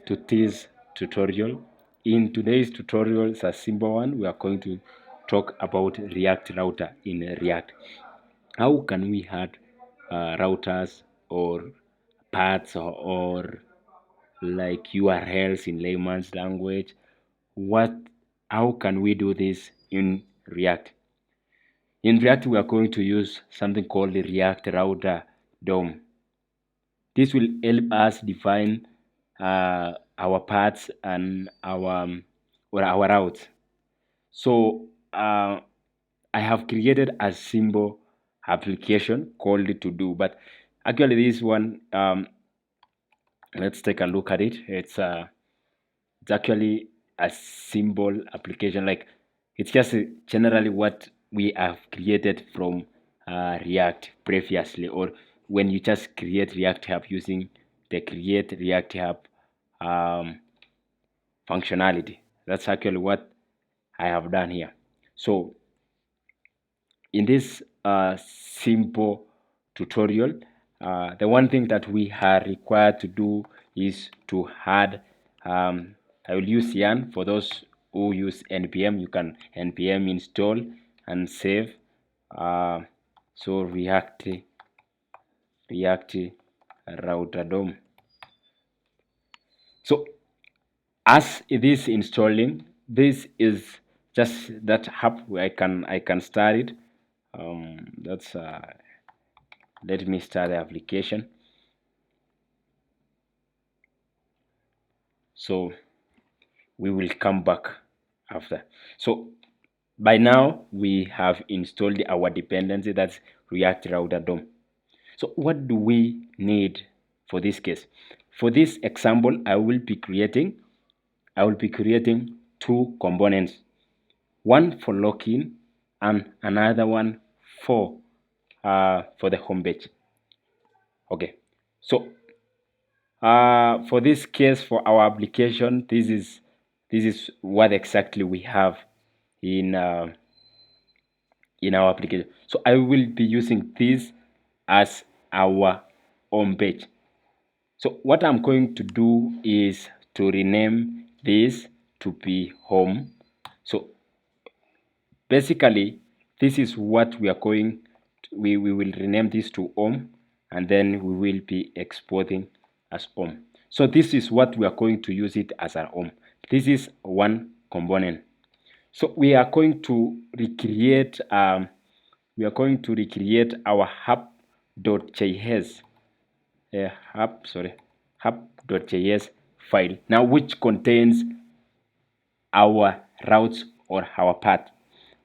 to this tutorial. In today's tutorial, it's a simple one. We are going to talk about React router in React. How can we add routers or paths or like URLs in layman's language? What? How can we do this in React? In React, we are going to use something called the React Router DOM. This will help us define our paths and our routes. So I have created a simple application called to do, but actually this one, let's take a look at it. It's actually a simple application. Like it's just generally what we have created from React previously, or when you just create React Hub using the create React Hub um, functionality. That's actually what I have done here. So in this simple tutorial, the one thing that we are required to do is to add, I will use yarn. For those who use npm, you can npm install and save. So react router DOM. So as it is installing, this is just that app where I can start it. That's Let me start the application. So we will come back after. So by now we have installed our dependency, that's React Router DOM. So what do we need for this case? For this example, I will be creating two components, one for login and another one for the home page. Okay, so for this case, for our application, this is what exactly we have in our application. So I will be using this as our home page. So what I'm going to do is to rename this to be home. So basically, this is what we are going to, we will rename this to home, and then we will be exporting as home. So this is what we are going to use it as our home. This is one component. So we are going to recreate our hub.js hub.js file now, which contains our routes or our path.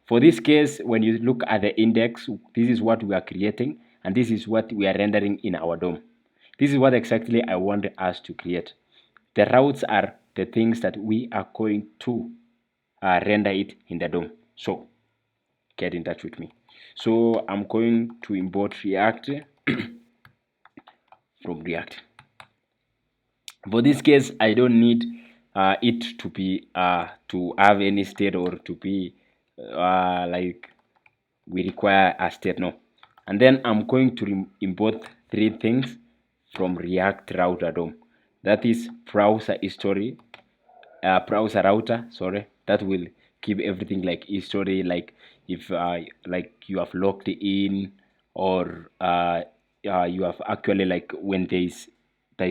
For this case, when you look at the index, this is what we are creating, and this is what we are rendering in our DOM. This is what exactly I want us to create. The routes are the things that we are going to render it in the DOM. So get in touch with me. So I'm going to import React from React. For this case, I don't need it to be to have any state, or to be like we require a state. No. And then I'm going to import three things from React Router DOM. That is browser history, browser router, sorry, that will keep everything like history, like if like you have logged in, or you have actually, like when there is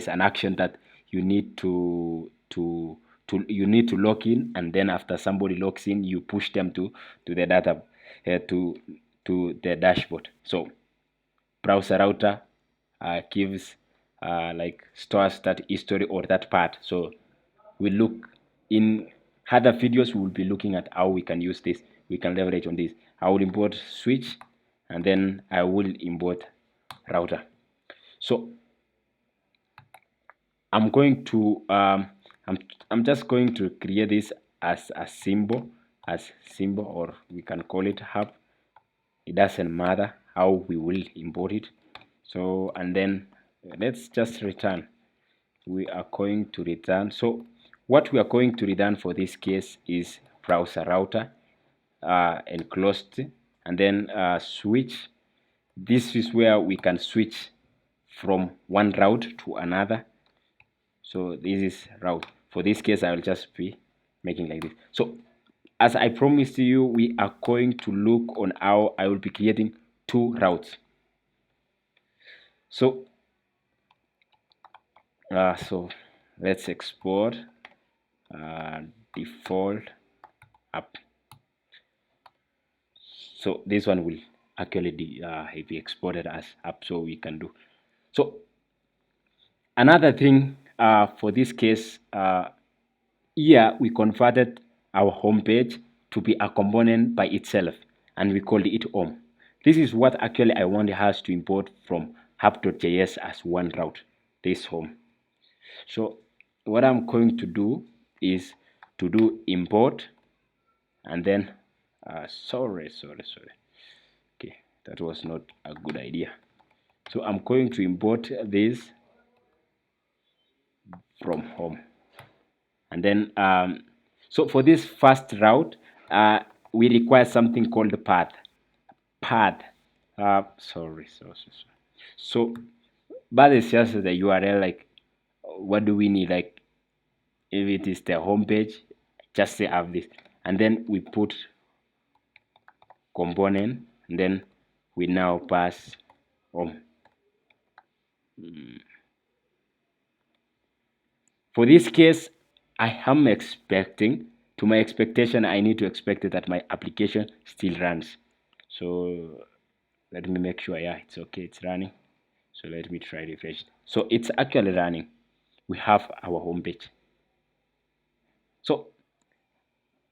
an action that you need to log in, and then after somebody logs in, you push them to the data to the dashboard. So browser router gives like stores that history or that part. So we look in other videos, we will be looking at how we can use this, we can leverage on this. I will import switch, and then I will import router. So I'm going to I'm just going to create this as a symbol, or we can call it hub. It doesn't matter how we will import it. So, and then let's just return. We are going to return. So what we are going to return for this case is browser router enclosed, and then switch. This is where we can switch from one route to another. So this is route. For this case, I will just be making like this. So as I promised you, we are going to look on how I will be creating two routes. So so let's export default app. So this one will actually be exported as app, so we can do. So another thing for this case, here we converted our home page to be a component by itself, and we called it home. This is what actually I want us to import from app.js as one route, this home. So what I'm going to do is to do import, and then sorry, okay, that was not a good idea. So I'm going to import this from home, and then so for this first route, we require something called the path. So path is just the URL. Like, what do we need? Like, if it is the home page, just say have this, and then we put component, and then we now pass home. For this case, I am expecting, to my expectation, I need to expect that my application still runs. So let me make sure, yeah, it's okay, it's running. So let me try refresh. So it's actually running. We have our home page. So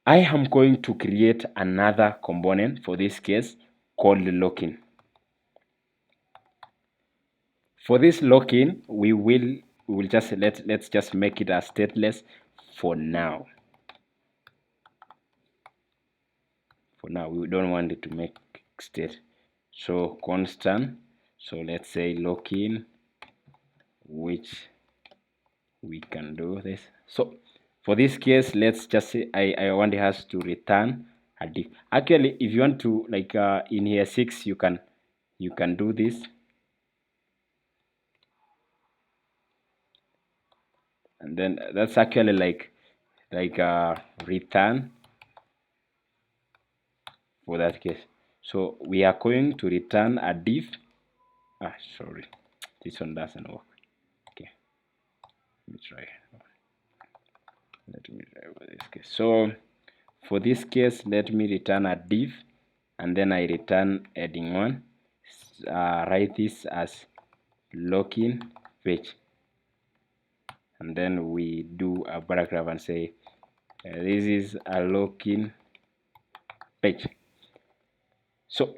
I am going to create another component for this case called login. For this login, we will just let's just make it as stateless for now. For now, we don't want it to make state. So constant. So let's say login, which we can do this. So for this case, let's just say I want us to return a div. Actually, if you want to, like in here 6, you can do this, and then that's actually like return for that case. So we are going to return a div. Sorry, this one doesn't work. Okay, let me try for this case. So for this case, let me return a div, and then I return heading 1. Write this as login page, and then we do a paragraph and say this is a login page. So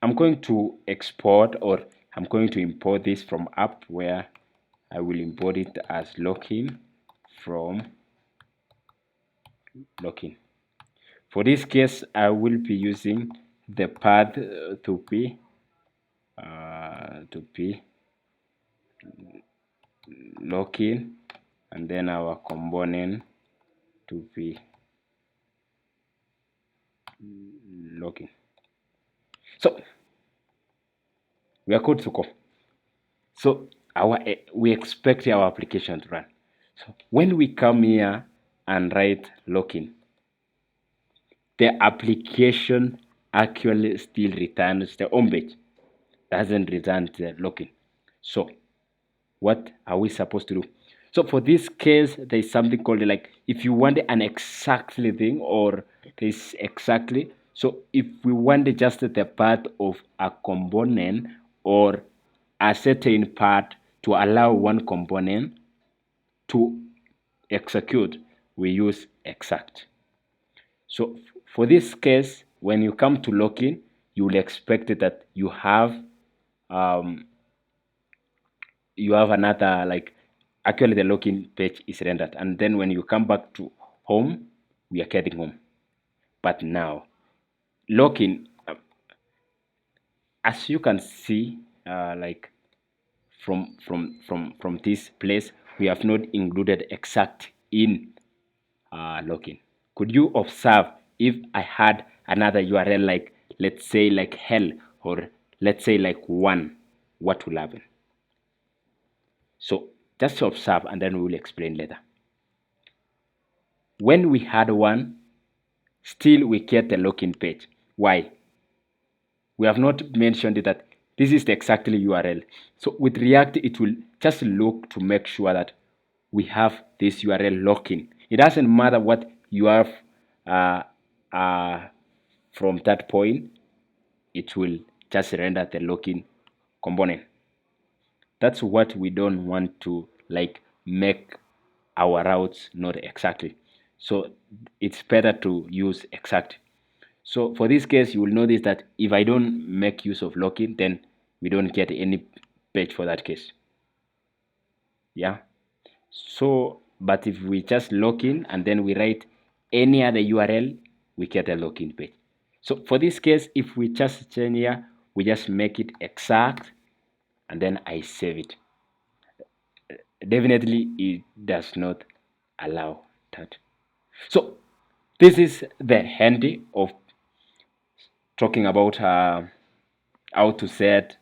I'm going to export, or I'm going to import this from app, where I will import it as login from login. For this case, I will be using the path to be login, and then our component to be login. So we are good to go. So we expect our application to run. So when we come here and write login, the application actually still returns the home page, doesn't return the login. So what are we supposed to do? So for this case, there is something called, like, if you want an exactly thing, or this exactly. So if we want just the part of a component, or a certain part to allow one component to execute, we use exact. So for this case, when you come to login, you will expect that um, you have another, like, actually the login page is rendered, and then when you come back to home, we are getting home. But now login, as you can see, like from this place, we have not included exact in login. Could you observe if I had another URL, like, let's say like hell, or let's say like 1, what will happen? So Just observe and then we will explain later. When we had one, still we get a login page. Why? We have not mentioned that this is the exactly URL. So with React, it will just look to make sure that we have this URL login. It doesn't matter what you have uh, from that point, it will just render the login component. That's what we don't want to like make our routes not exactly. So it's better to use exact. So for this case, you will notice that if I don't make use of login, then we don't get any page for that case. Yeah. So, but if we just log in and then we write any other URL, we get a login page. So for this case, if we just change here, we just make it exact and then I save it. Definitely, it does not allow that. So this is the handy of talking about how to set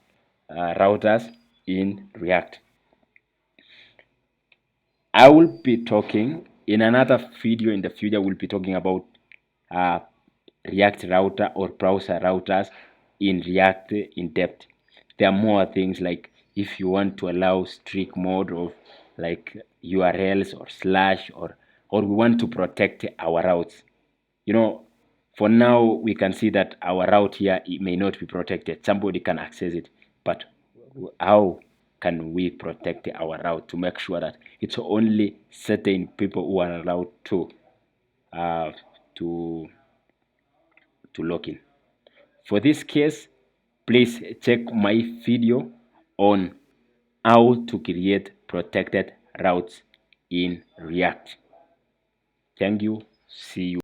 routers in React. I will be talking in another video in the future. We'll be talking about uh, React router or browser routers in React in depth. There are more things like if you want to allow strict mode of like URLs or slash or we want to protect our routes. You know, for now we can see that our route here it may not be protected. Somebody can access it, but how can we protect our route to make sure that it's only certain people who are allowed uh, to log in? For this case, please check my video on how to create protected routes in React. Thank you. See you.